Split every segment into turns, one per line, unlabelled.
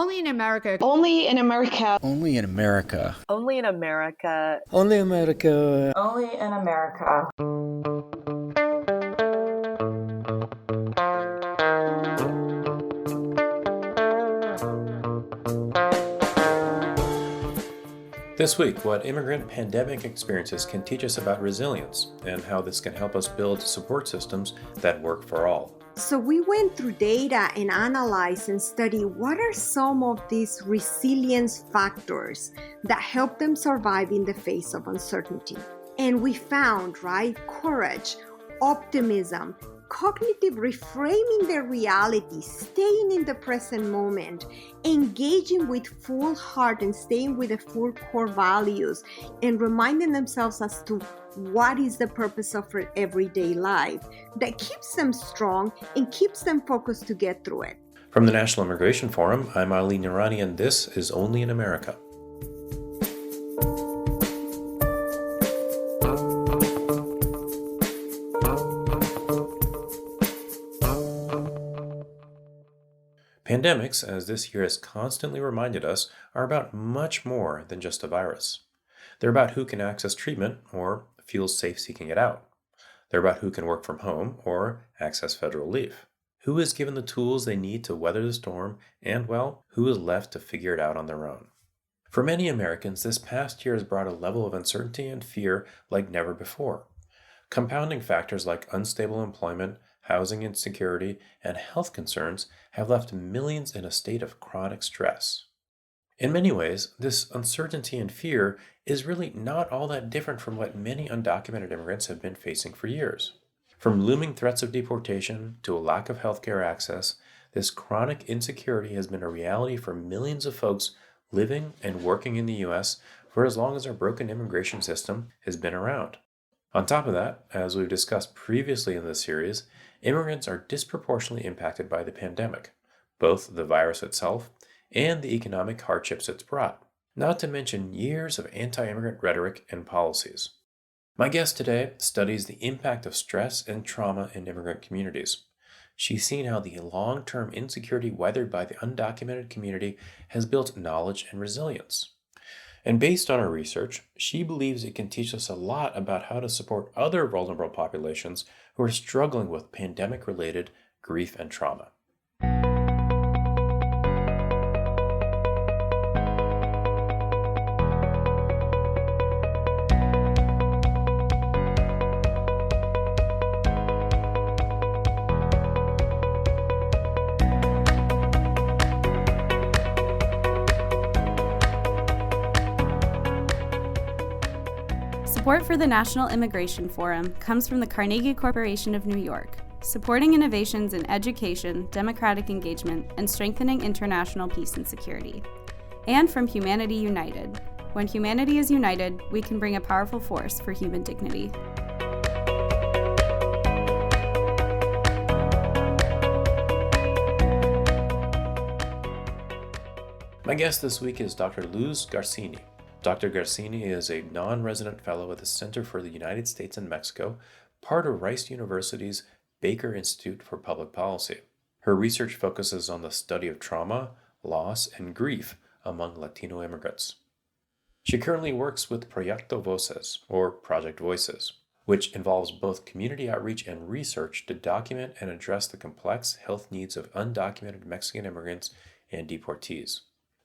Only in America.
Only in America.
Only in America.
Only in America.
Only America.
Only in America.
This week, what immigrant pandemic experiences can teach us about resilience and how this can help us build support systems that work for all.
So we went through data and analyzed and studied what are some of these resilience factors that help them survive in the face of uncertainty. And we found, courage, optimism, cognitive reframing their reality, staying in the present moment, engaging with full heart and staying with the full core values, and reminding themselves as to what is the purpose of their everyday life that keeps them strong and keeps them focused to get through it.
From the National Immigration Forum, I'm Ali Noorani, and this is Only in America. Pandemics, as this year has constantly reminded us, are about much more than just a virus. They're about who can access treatment or feel safe seeking it out. They're about who can work from home or access federal leave. Who is given the tools they need to weather the storm, and, well, who is left to figure it out on their own. For many Americans, this past year has brought a level of uncertainty and fear like never before. Compounding factors like unstable employment, housing insecurity, and health concerns have left millions in a state of chronic stress. In many ways, this uncertainty and fear is really not all that different from what many undocumented immigrants have been facing for years. From looming threats of deportation to a lack of healthcare access, this chronic insecurity has been a reality for millions of folks living and working in the U.S. for as long as our broken immigration system has been around. On top of that, as we've discussed previously in this series, immigrants are disproportionately impacted by the pandemic, both the virus itself and the economic hardships it's brought, not to mention years of anti-immigrant rhetoric and policies. My guest today studies the impact of stress and trauma in immigrant communities. She's seen how the long-term insecurity weathered by the undocumented community has built knowledge and resilience. And based on her research, she believes it can teach us a lot about how to support other vulnerable populations who are struggling with pandemic-related grief and trauma.
Support for the National Immigration Forum comes from the Carnegie Corporation of New York, supporting innovations in education, democratic engagement, and strengthening international peace and security. And from Humanity United. When humanity is united, we can bring a powerful force for human dignity.
My guest this week is Dr. Luz Garcini. Dr. Garcini is a non-resident fellow at the Center for the United States and Mexico, part of Rice University's Baker Institute for Public Policy. Her research focuses on the study of trauma, loss, and grief among Latino immigrants. She currently works with Proyecto Voces, or Project Voices, which involves both community outreach and research to document and address the complex health needs of undocumented Mexican immigrants and deportees.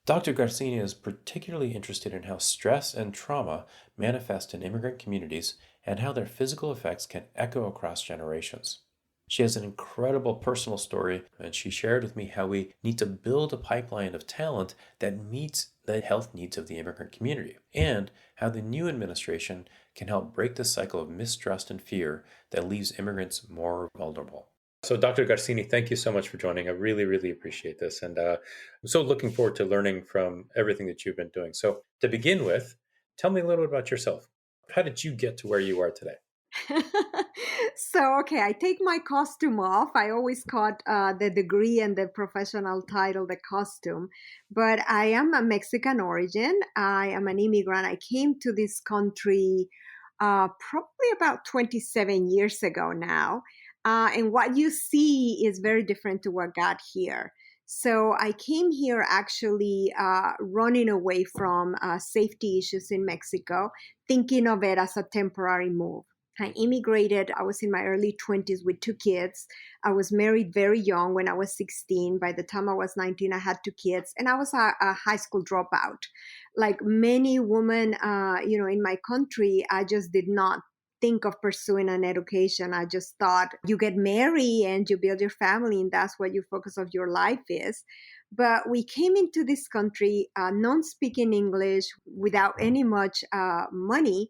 Dr. Garcini is particularly interested in how stress and trauma manifest in immigrant communities and how their physical effects can echo across generations. She has an incredible personal story, and she shared with me how we need to build a pipeline of talent that meets the health needs of the immigrant community, and how the new administration can help break the cycle of mistrust and fear that leaves immigrants more vulnerable. So Dr. Garcini, thank you so much for joining. I really, really appreciate this. And I'm so looking forward to learning from everything that you've been doing. So to begin with, tell me a little bit about yourself. How did you get to where you are today?
I take my costume off. I always caught the degree and the professional title, the costume. But I am a Mexican origin. I am an immigrant. I came to this country probably about 27 years ago now. And what you see is very different to what got here. So I came here actually running away from safety issues in Mexico, thinking of it as a temporary move. I immigrated. I was in my early 20s with 2 kids. I was married very young when I was 16. By the time I was 19, I had 2 kids, and I was a high school dropout. Like many women, in my country, I just did not think of pursuing an education. I just thought you get married and you build your family, and that's what your focus of your life is. But we came into this country non-speaking English, without any much money.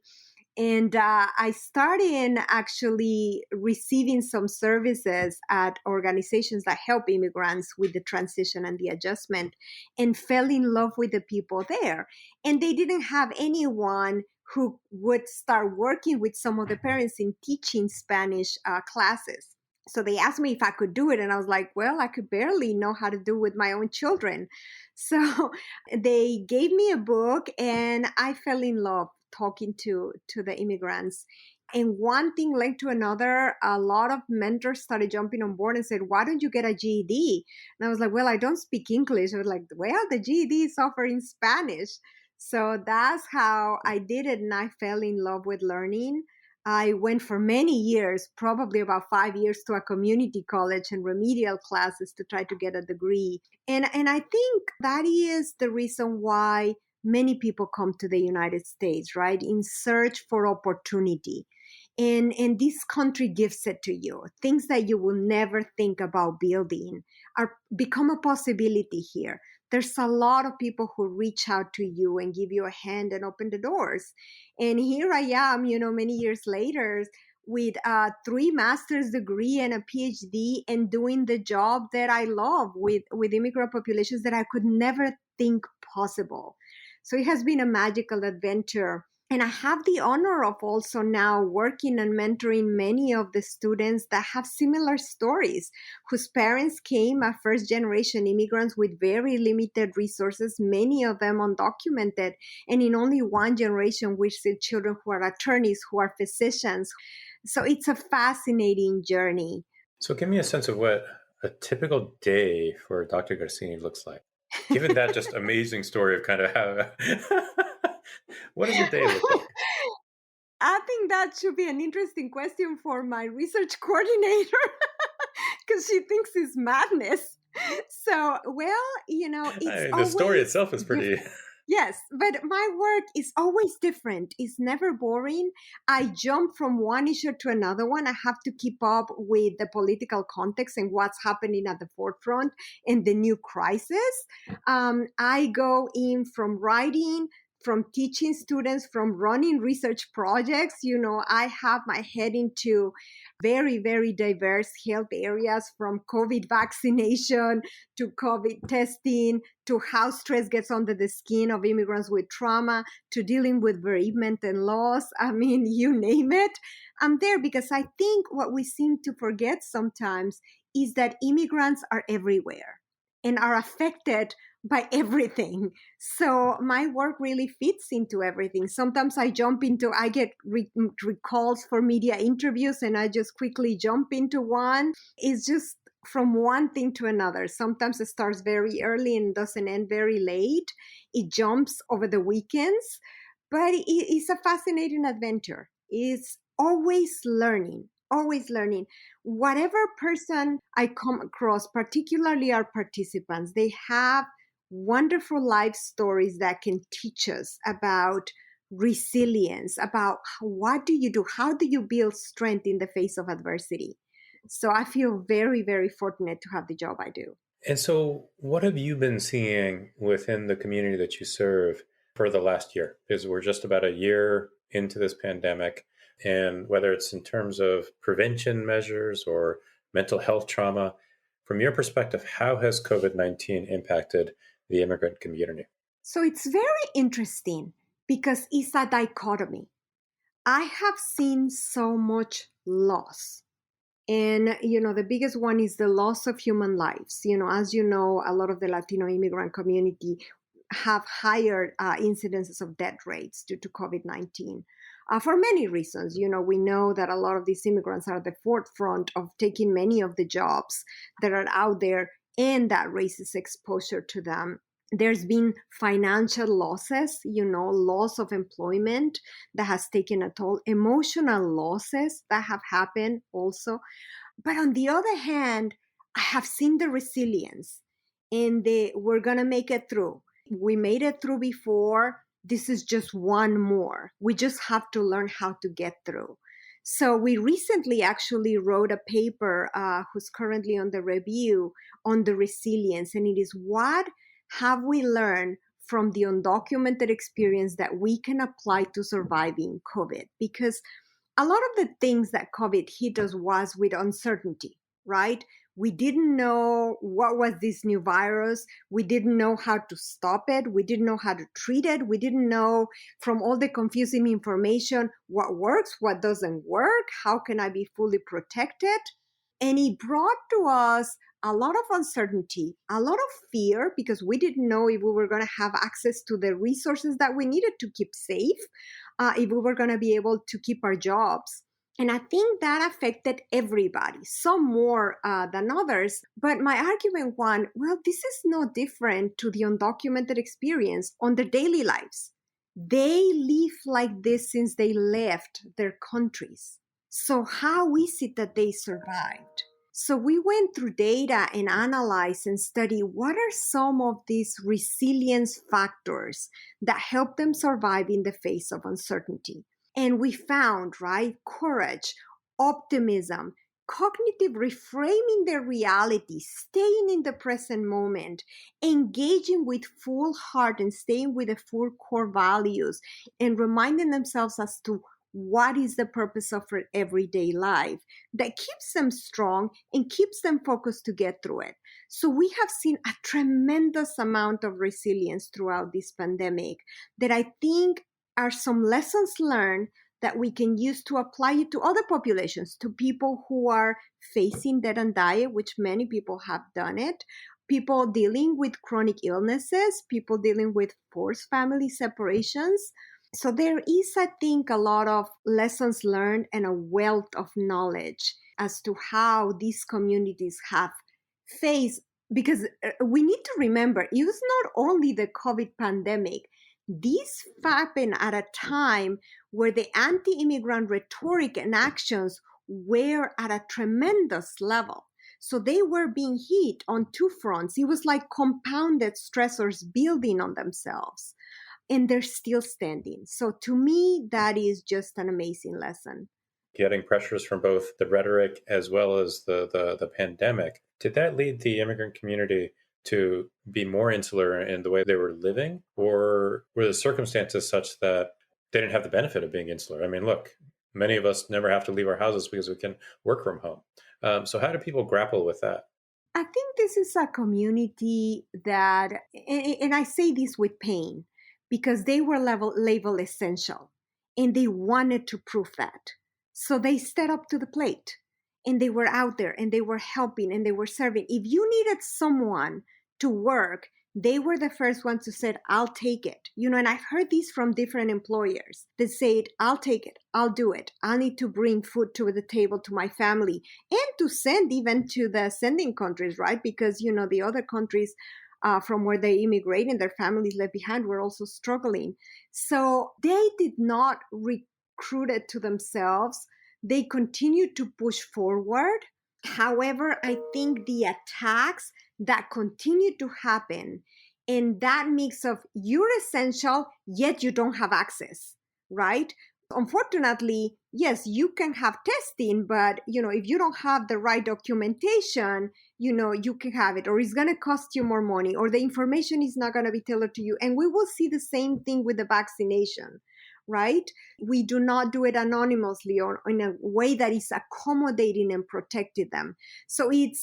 And I started actually receiving some services at organizations that help immigrants with the transition and the adjustment, and fell in love with the people there. And they didn't have anyone who would start working with some of the parents in teaching Spanish classes. So they asked me if I could do it. And I was like, well, I could barely know how to do with my own children. So they gave me a book, and I fell in love talking to the immigrants. And one thing led to another. A lot of mentors started jumping on board and said, why don't you get a GED? And I was like, well, I don't speak English. I was like, well, the GED is offered in Spanish. So that's how I did it. And I fell in love with learning. I went for many years, probably about 5 years, to a community college and remedial classes to try to get a degree. And I think that is the reason why many people come to the United States, right? In search for opportunity. And this country gives it to you. Things that you will never think about building become a possibility here. There's a lot of people who reach out to you and give you a hand and open the doors. And here I am, many years later, with a 3 master's degree and a PhD, and doing the job that I love with immigrant populations that I could never think possible. So it has been a magical adventure. And I have the honor of also now working and mentoring many of the students that have similar stories, whose parents came as first-generation immigrants with very limited resources, many of them undocumented, and in only one generation we see children who are attorneys, who are physicians. So it's a fascinating journey.
So give me a sense of what a typical day for Dr. Garcini looks like. Given that just amazing story of kind of how, what does a day look like?
I think that should be an interesting question for my research coordinator, because she thinks it's madness. So, well, it's
the story itself is pretty...
Yes, but my work is always different. It's never boring. I jump from one issue to another one. I have to keep up with the political context and what's happening at the forefront and the new crisis. I go in from writing, from teaching students, from running research projects. I have my head into very, very diverse health areas, from COVID vaccination to COVID testing, to how stress gets under the skin of immigrants with trauma, to dealing with bereavement and loss. I mean, you name it. I'm there because I think what we seem to forget sometimes is that immigrants are everywhere and are affected by everything. So my work really fits into everything. Sometimes I get recalls for media interviews, and I just quickly jump into one. It's just from one thing to another. Sometimes it starts very early and doesn't end very late. It jumps over the weekends, but it's a fascinating adventure. It's always learning. Always learning. Whatever person I come across, particularly our participants, they have wonderful life stories that can teach us about resilience, about what do you do? How do you build strength in the face of adversity? So I feel very, very fortunate to have the job I do.
And so what have you been seeing within the community that you serve for the last year? Because we're just about a year into this pandemic. And whether it's in terms of prevention measures or mental health trauma, from your perspective, how has COVID-19 impacted the immigrant community?
So it's very interesting because it's a dichotomy. I have seen so much loss. And, the biggest one is the loss of human lives. As you know, a lot of the Latino immigrant community have higher incidences of death rates due to COVID-19. For many reasons. We know that a lot of these immigrants are at the forefront of taking many of the jobs that are out there and that raises exposure to them. There's been financial losses, loss of employment that has taken a toll, emotional losses that have happened also. But on the other hand, I have seen the resilience and we're going to make it through. We made it through before. This is just one more. We just have to learn how to get through. So we recently actually wrote a paper who's currently on the review on the resilience. And it is what have we learned from the undocumented experience that we can apply to surviving COVID? Because a lot of the things that COVID hit us was with uncertainty, right? We didn't know what was this new virus. We didn't know how to stop it. We didn't know how to treat it. We didn't know from all the confusing information what works, what doesn't work, how can I be fully protected? And it brought to us a lot of uncertainty, a lot of fear, because we didn't know if we were going to have access to the resources that we needed to keep safe, if we were going to be able to keep our jobs. And I think that affected everybody, some more than others. But my argument was, well, this is no different to the undocumented experience on their daily lives. They live like this since they left their countries. So how is it that they survived? So we went through data and analyzed and studied what are some of these resilience factors that help them survive in the face of uncertainty. And we found, right, courage, optimism, cognitive reframing their reality, staying in the present moment, engaging with full heart and staying with the full core values, and reminding themselves as to what is the purpose of their everyday life that keeps them strong and keeps them focused to get through it. So we have seen a tremendous amount of resilience throughout this pandemic that I think are some lessons learned that we can use to apply it to other populations, to people who are facing death and dying, which many people have done it, people dealing with chronic illnesses, people dealing with forced family separations. So there is, I think, a lot of lessons learned and a wealth of knowledge as to how these communities have faced, because we need to remember, it was not only the COVID pandemic. This happened at a time where the anti-immigrant rhetoric and actions were at a tremendous level. So they were being hit on two fronts. It was like compounded stressors building on themselves. And they're still standing. So to me, that is just an amazing lesson.
Getting pressures from both the rhetoric as well as the pandemic, did that lead the immigrant community to be more insular in the way they were living? Or were the circumstances such that they didn't have the benefit of being insular? I mean, look, many of us never have to leave our houses because we can work from home. So how do people grapple with that?
I think this is a community that, and I say this with pain, because they were labeled essential and they wanted to prove that. So they stepped up to the plate and they were out there and they were helping and they were serving. If you needed someone to work, they were the first ones who said, I'll take it. And I've heard these from different employers that said, I'll take it. I'll do it. I need to bring food to the table to my family and to send even to the sending countries, right? Because, the other countries from where they immigrate and their families left behind were also struggling. So they did not recruit it to themselves. They continued to push forward. However, I think the attacks that continue to happen and that mix of you're essential, yet you don't have access, right? Unfortunately, yes, you can have testing, but if you don't have the right documentation, you can have it, or it's going to cost you more money, or the information is not going to be tailored to you. And we will see the same thing with the vaccination, right? We do not do it anonymously or in a way that is accommodating and protecting them. So it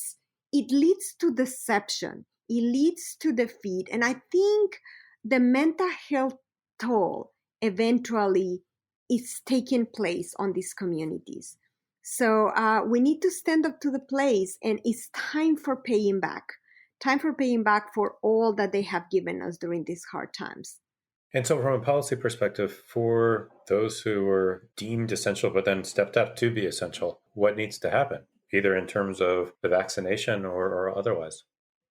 leads to deception. It leads to defeat. And I think the mental health toll eventually is taking place on these communities. So we need to stand up to the place, and it's time for paying back for all that they have given us during these hard times.
And so from a policy perspective, for those who were deemed essential but then stepped up to be essential, what needs to happen, either in terms of the vaccination or otherwise?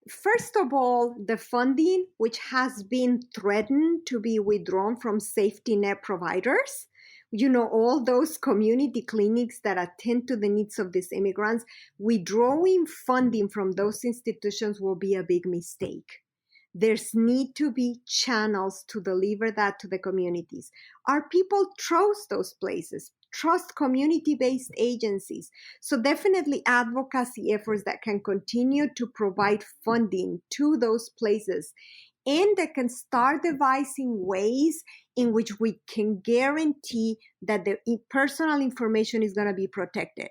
First of all, the funding, which has been threatened to be withdrawn from safety net providers. All those community clinics that attend to the needs of these immigrants, withdrawing funding from those institutions will be a big mistake. There's need to be channels to deliver that to the communities. Our people trust those places, trust community-based agencies. So definitely advocacy efforts that can continue to provide funding to those places and that can start devising ways in which we can guarantee that the personal information is going to be protected.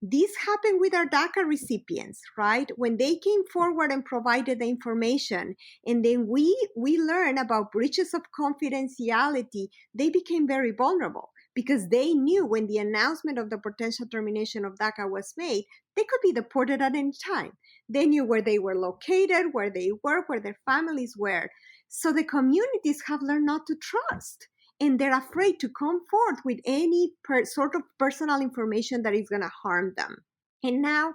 This happened with our DACA recipients, right? When they came forward and provided the information, and then we learned about breaches of confidentiality, they became very vulnerable because they knew when the announcement of the potential termination of DACA was made, they could be deported at any time. They knew where they were located, where they were, where their families were. So the communities have learned not to trust. And they're afraid to come forth with any sort of personal information that is going to harm them. And now,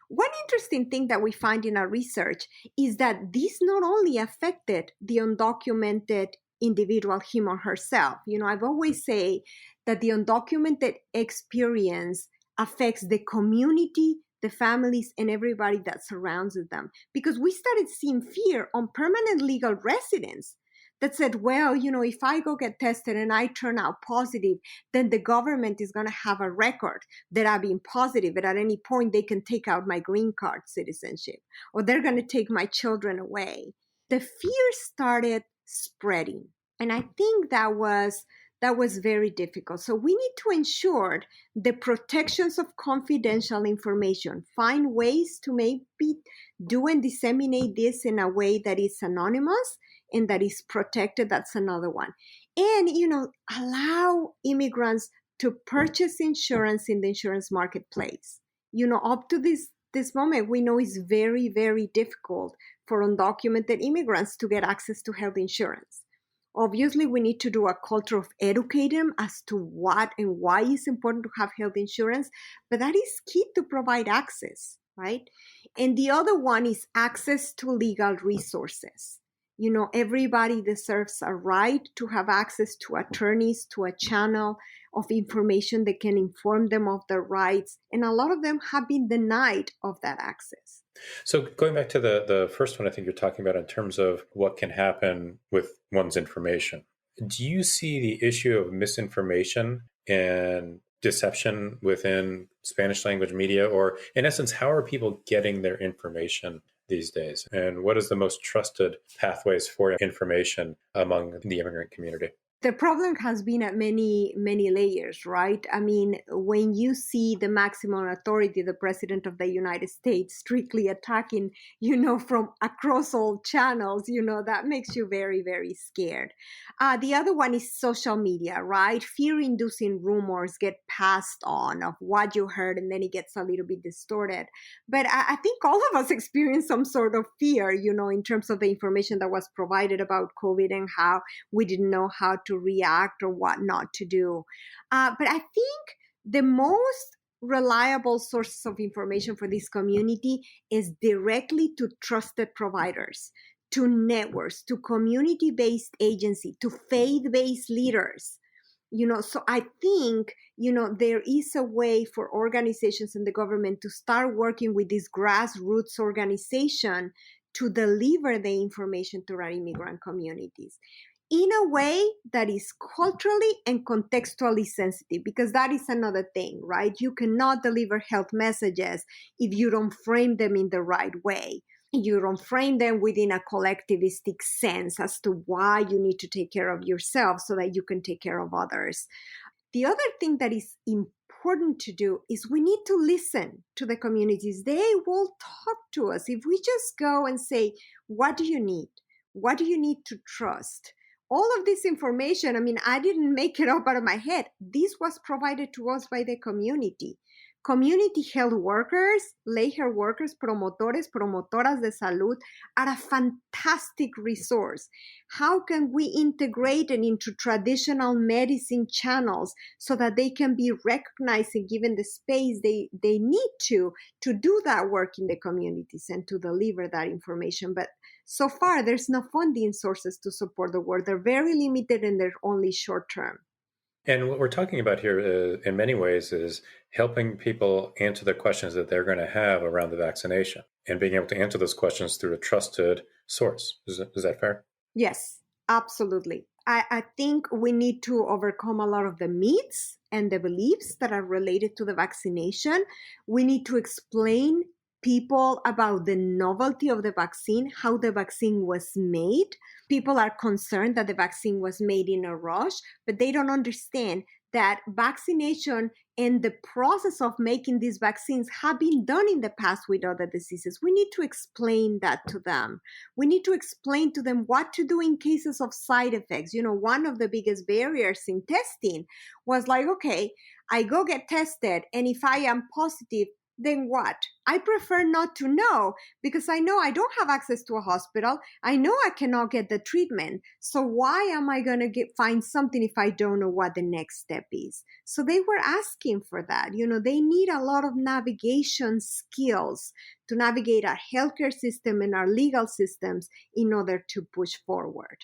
one interesting thing that we find in our research is that this not only affected the undocumented individual, him or herself. I've always say that the undocumented experience affects the community, the families, and everybody that surrounds them. Because we started seeing fear on permanent legal residents that said, well, if I go get tested and I turn out positive, then the government is going to have a record that I've been positive, and at any point they can take out my green card citizenship, or they're going to take my children away. The fear started spreading. And I think that was very difficult. So we need to ensure the protections of confidential information, find ways to maybe do and disseminate this in a way that is anonymous and that is protected. That's another one. And, allow immigrants to purchase insurance in the insurance marketplace. Up to this moment, we know it's very, very difficult for undocumented immigrants to get access to health insurance. Obviously, we need to do a culture of educating them as to what and why it's important to have health insurance, but that is key to provide access, right? And the other one is access to legal resources. Everybody deserves a right to have access to attorneys, to a channel of information that can inform them of their rights. And a lot of them have been denied of that access.
So going back to the first one, I think you're talking about in terms of what can happen with one's information. Do you see the issue of misinformation and deception within Spanish language media? Or in essence, how are people getting their information these days? And what is the most trusted pathways for information among the immigrant community?
The problem has been at many, many layers, right? I mean, when you see the maximum authority, the president of the United States, strictly attacking, from across all channels, that makes you very, very scared. The other one is social media, right? Fear-inducing rumors get passed on of what you heard, and then it gets a little bit distorted. But I think all of us experience some sort of fear, in terms of the information that was provided about COVID and how we didn't know how to react or what not to do. But I think the most reliable sources of information for this community is directly to trusted providers, to networks, to community-based agencies, to faith-based leaders. So I think, there is a way for organizations and the government to start working with this grassroots organization to deliver the information to our immigrant communities in a way that is culturally and contextually sensitive, because that is another thing, right? You cannot deliver health messages if you don't frame them in the right way. You don't frame them within a collectivistic sense as to why you need to take care of yourself so that you can take care of others. The other thing that is important to do is we need to listen to the communities. They will talk to us. If we just go and say, what do you need? What do you need to trust? All of this information, I didn't make it up out of my head. This was provided to us by the community. Community health workers, lay health workers, promotores, promotoras de salud are a fantastic resource. How can we integrate it into traditional medicine channels so that they can be recognized and given the space they need to do that work in the communities and to deliver that information? But so far, there's no funding sources to support the work. They're very limited and they're only short term.
And what we're talking about here, in many ways, is helping people answer the questions that they're going to have around the vaccination and being able to answer those questions through a trusted source. Is that fair?
Yes, absolutely. I think we need to overcome a lot of the myths and the beliefs that are related to the vaccination. We need to explain people about the novelty of the vaccine, how the vaccine was made. People are concerned that the vaccine was made in a rush, but they don't understand that vaccination and the process of making these vaccines have been done in the past with other diseases. We need to explain that to them. We need to explain to them what to do in cases of side effects. One of the biggest barriers in testing was like, okay, I go get tested, and if I am positive, then what? I prefer not to know because I know I don't have access to a hospital. I know I cannot get the treatment. So why am I going to find something if I don't know what the next step is? So they were asking for that. They need a lot of navigation skills to navigate our healthcare system and our legal systems in order to push forward.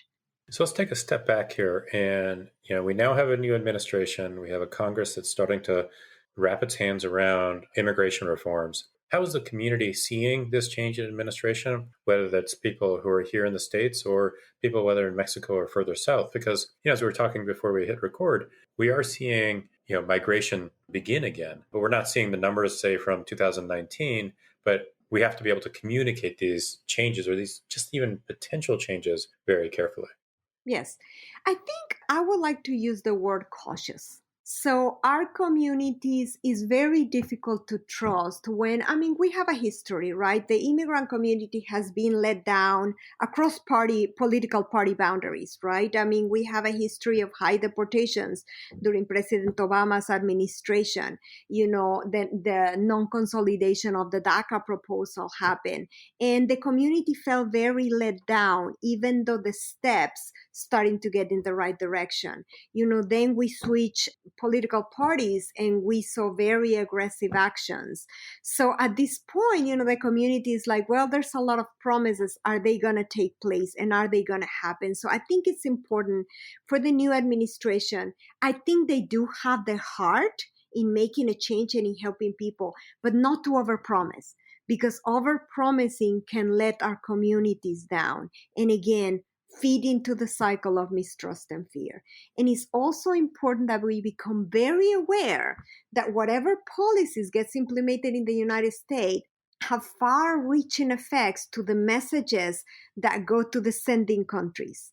So let's take a step back here. And, we now have a new administration. We have a Congress that's starting to wrap its hands around immigration reforms. How is the community seeing this change in administration, whether that's people who are here in the States or people whether in Mexico or further south? Because, as we were talking before we hit record, we are seeing, migration begin again, but we're not seeing the numbers, say, from 2019, but we have to be able to communicate these changes or these just even potential changes very carefully.
Yes, I think I would like to use the word cautious. So our communities is very difficult to trust when, we have a history, right? The immigrant community has been let down across political party boundaries, right? We have a history of high deportations during President Obama's administration. The non-consolidation of the DACA proposal happened, and the community felt very let down, even though the steps starting to get in the right direction. Then we switch political parties and we saw very aggressive actions. So at this point, the community is like, well, there's a lot of promises. Are they going to take place and are they going to happen? So I think it's important for the new administration. I think they do have the heart in making a change and in helping people, but not to overpromise, because overpromising can let our communities down. And again, feed into the cycle of mistrust and fear. And it's also important that we become very aware that whatever policies gets implemented in the United States have far-reaching effects to the messages that go to the sending countries.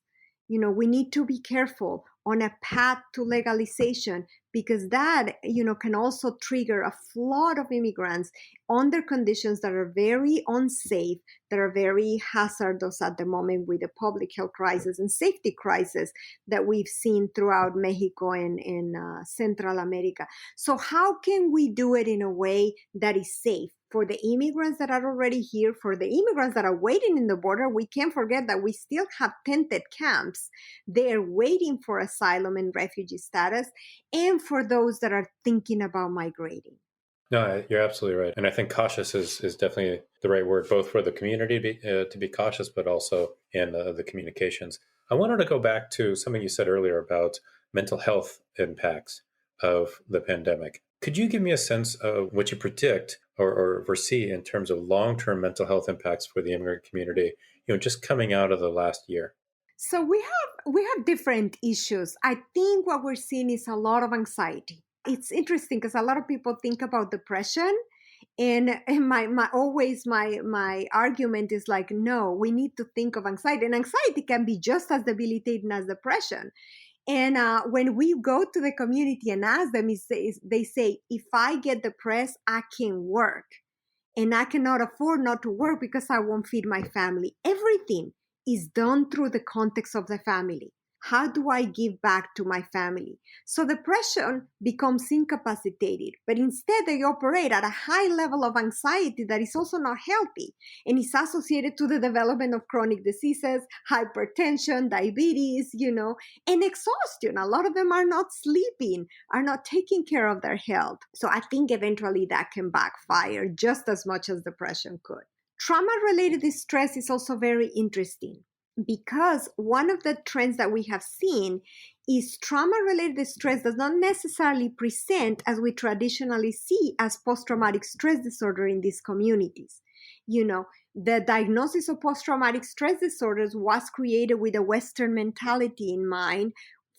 We need to be careful on a path to legalization, because that, can also trigger a flood of immigrants under conditions that are very unsafe, that are very hazardous at the moment with the public health crisis and safety crisis that we've seen throughout Mexico and Central America. So how can we do it in a way that is safe for the immigrants that are already here, for the immigrants that are waiting in the border? We can't forget that we still have tented camps there waiting for asylum and refugee status, and for those that are thinking about migrating.
No, you're absolutely right. And I think cautious is definitely the right word, both for the community to be cautious, but also in the communications. I wanted to go back to something you said earlier about mental health impacts of the pandemic. Could you give me a sense of what you predict or foresee in terms of long-term mental health impacts for the immigrant community, just coming out of the last year? So
we have different issues. I think what we're seeing is a lot of anxiety. It's interesting because a lot of people think about depression, and my argument is like, no, we need to think of anxiety, and anxiety can be just as debilitating as depression. And when we go to the community and ask them, they say, if I get depressed, I can work, and I cannot afford not to work because I won't feed my family. Everything is done through the context of the family. How do I give back to my family? So depression becomes incapacitated, but instead they operate at a high level of anxiety that is also not healthy and is associated to the development of chronic diseases, hypertension, diabetes, and exhaustion. A lot of them are not sleeping, are not taking care of their health. So I think eventually that can backfire just as much as depression could. Trauma-related distress is also very interesting because one of the trends that we have seen is trauma-related distress does not necessarily present as we traditionally see as post-traumatic stress disorder in these communities. The diagnosis of post-traumatic stress disorders was created with a Western mentality in mind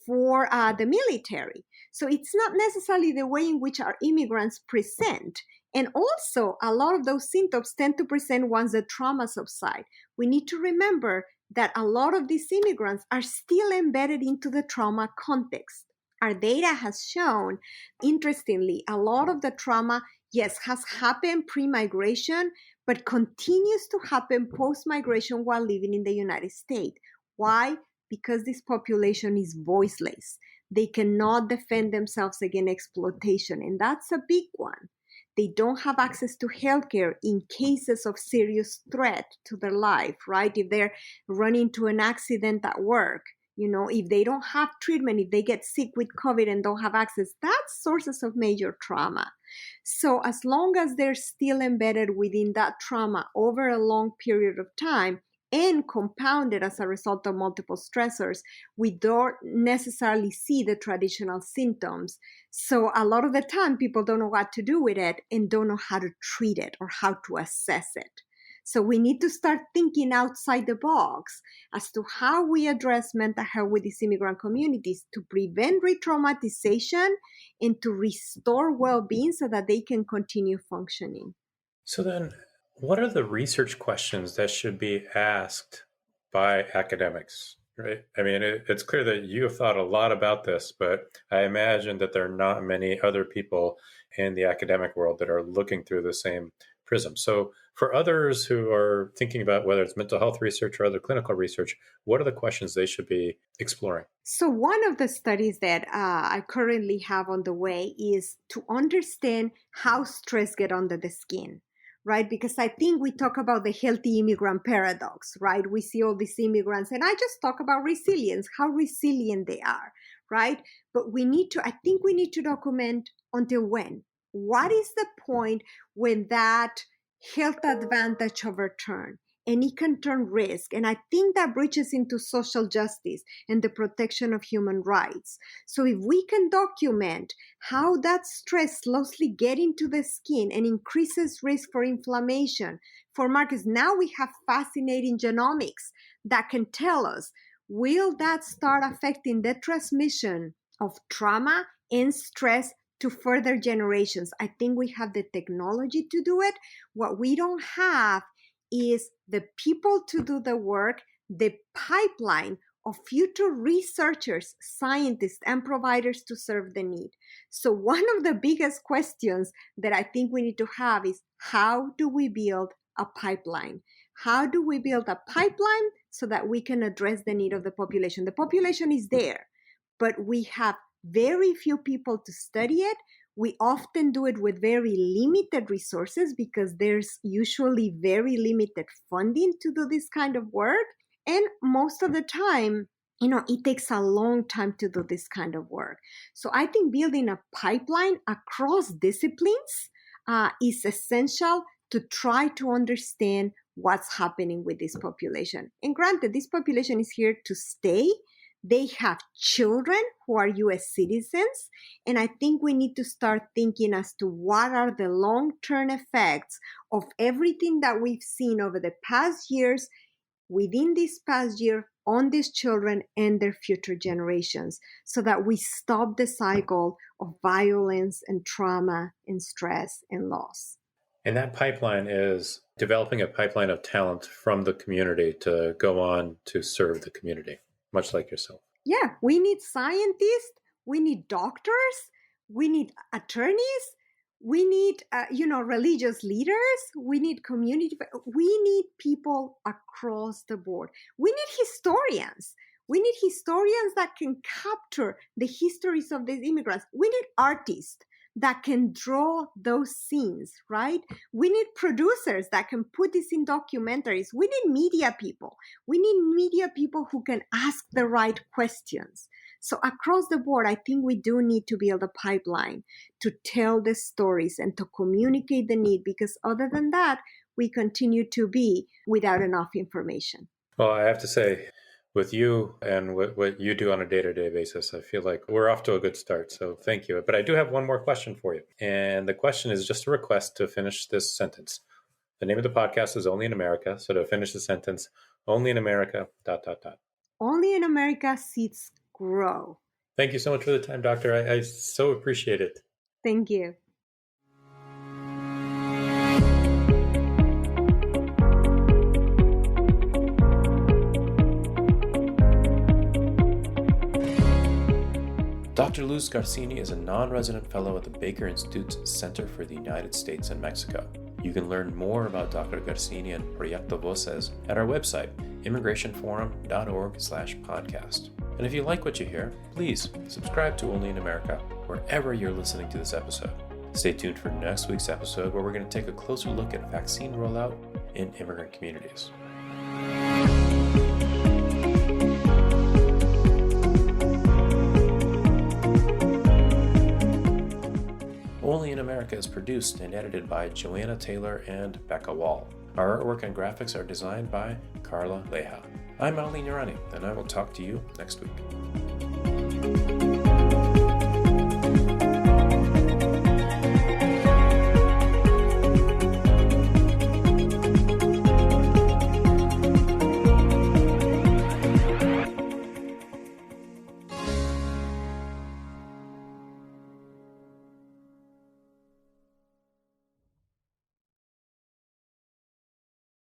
for the military. So it's not necessarily the way in which our immigrants present. And also, a lot of those symptoms tend to present once the trauma subsides. We need to remember that a lot of these immigrants are still embedded into the trauma context. Our data has shown, interestingly, a lot of the trauma, yes, has happened pre-migration, but continues to happen post-migration while living in the United States. Why? Because this population is voiceless. They cannot defend themselves against exploitation, and that's a big one. They don't have access to healthcare in cases of serious threat to their life, right? If they're running into an accident at work, if they don't have treatment, if they get sick with COVID and don't have access, that's sources of major trauma. So as long as they're still embedded within that trauma over a long period of time, and compounded as a result of multiple stressors, we don't necessarily see the traditional symptoms. So a lot of the time, people don't know what to do with it and don't know how to treat it or how to assess it. So we need to start thinking outside the box as to how we address mental health with these immigrant communities to prevent re-traumatization and to restore well-being so that they can continue functioning.
So then, what are the research questions that should be asked by academics, right? I mean, it's clear that you have thought a lot about this, but I imagine that there are not many other people in the academic world that are looking through the same prism. So for others who are thinking about whether it's mental health research or other clinical research, what are the questions they should be exploring?
So one of the studies that I currently have on the way is to understand how stress gets under the skin. Right? Because I think we talk about the healthy immigrant paradox, right? We see all these immigrants, and I just talk about resilience, how resilient they are, right? But I think we need to document until when. What is the point when that health advantage overturns? And it can turn risk. And I think that breaches into social justice and the protection of human rights. So if we can document how that stress slowly gets into the skin and increases risk for inflammation, for markers, now we have fascinating genomics that can tell us, will that start affecting the transmission of trauma and stress to further generations? I think we have the technology to do it. What we don't have is the people to do the work, the pipeline of future researchers, scientists, and providers to serve the need. So one of the biggest questions that I think we need to have is, how do we build a pipeline? How do we build a pipeline so that we can address the need of the population? The population is there, but we have very few people to study it. We often do it with very limited resources because there's usually very limited funding to do this kind of work. And most of the time, it takes a long time to do this kind of work. So I think building a pipeline across disciplines is essential to try to understand what's happening with this population. And granted, this population is here to stay. They have children who are U.S. citizens, and I think we need to start thinking as to what are the long-term effects of everything that we've seen over the past years, within this past year, on these children and their future generations, so that we stop the cycle of violence and trauma and stress and loss.
And that pipeline is developing a pipeline of talent from the community to go on to serve the community. Much like yourself.
Yeah, we need scientists, we need doctors, we need attorneys, we need, religious leaders, we need community, we need people across the board. We need historians, We need historians that can capture the histories of these immigrants. We need artists that can draw those scenes, right? We need producers that can put this in documentaries. We need media people. We need media people who can ask the right questions. So across the board, I think we do need to build a pipeline to tell the stories and to communicate the need, because other than that, we continue to be without enough information.
Well, I have to say, with you and what you do on a day-to-day basis, I feel like we're off to a good start. So thank you. But I do have one more question for you. And the question is just a request to finish this sentence. The name of the podcast is Only in America. So to finish the sentence, only in America, ...
Only in America seeds grow.
Thank you so much for the time, Doctor. I so appreciate it.
Thank you.
Dr. Luz Garcini is a non-resident fellow at the Baker Institute's Center for the United States and Mexico. You can learn more about Dr. Garcini and Proyecto Voces at our website, immigrationforum.org/podcast. And if you like what you hear, please subscribe to Only in America wherever you're listening to this episode. Stay tuned for next week's episode, where we're going to take a closer look at vaccine rollout in immigrant communities. Only in America is produced and edited by Joanna Taylor and Becca Wall. Our artwork and graphics are designed by Carla Leja. I'm Ali Nurani, and I will talk to you next week.